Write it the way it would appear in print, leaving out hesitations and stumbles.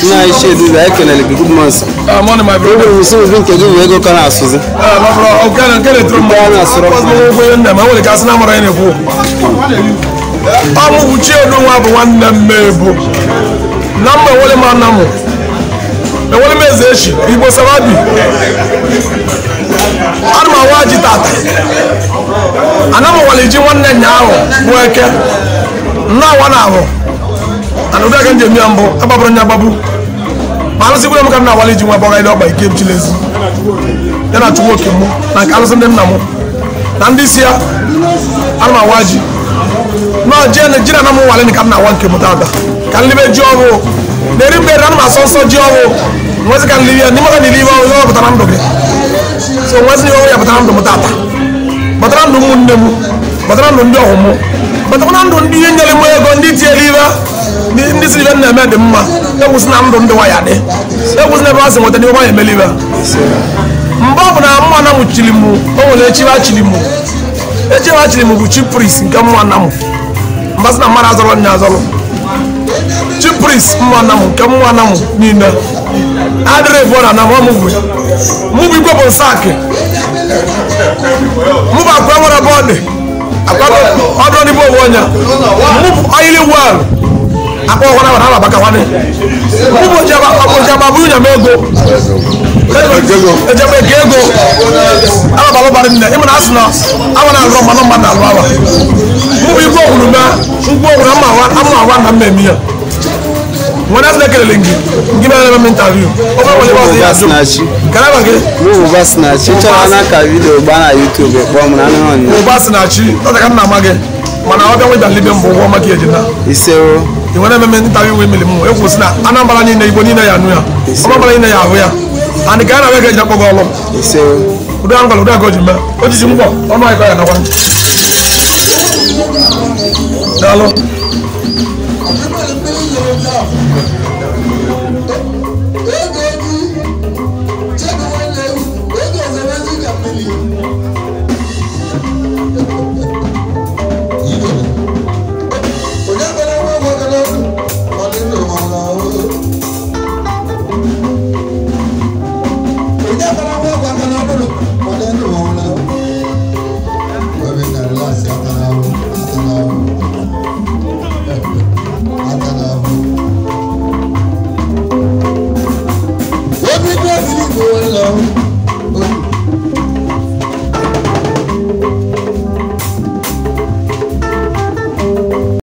I should do that. Can I good months? Money, my brother. We see we can do. We go can ask us. My brother, okay, can get it through. I want to cast number any fool. I'm with you. No one number. Number one man number. The one message. He was a rabbi. I'm a wajitata. And I'm a waliji one now. Worker. Now 1 hour. And we can get me ambo. Ababranya babu. Malasi we am na waliji wa boga ile by Cape Chilesi. Then I to work him. Na kalson dem na mo. Na this year alma waji. No jina na mo wale ni kan na wanke mutata. Kan libe jobo. Neri be ran ma so jobo. Mwezi kan libe ni mo kan libe o bataram doge. So mwezi o ya bataram do mutata. Bataram do munne mu. Bataram do ndo homo. Bataram do ndi nyale mo e gondi tie liba. This is even a man, that was not on the wire. That was never asking what the new way believer. Mbabuna, Mana Chilimu, oh, let you actually move. Let you actually move cheap priest and come one now. Masna Marazor Nazaro. Cheap priest, Manam, come one now, Nina. Adre for an hour movie. Moving up on Sake. Move up our body. I got the one. Move oily well. Ako wana wana baka wane. Mubo jaba bunya mego. Jaba gego. Ala balo bari nne. Imo na asna. Awana ro mano mana alwa. Mubo yugo huluma. Mubo ama wana mmemia. Mwana zile kelelengi. Ngime na interview. Oba wale bazi ya snachi. Kana bange? Mubo basnachi. Chana ka video bana YouTube kwa mwana nani. Mubo basnachi. Tata kana mage. Mana wabe weda libe mbo wa maki ejina. Iseo. You want to interview with me? It was not. I'm not going to be able to do it. And the guy I get up over. So, we don't go to the man. What is your move? Oh my God, I want. Hello. Love.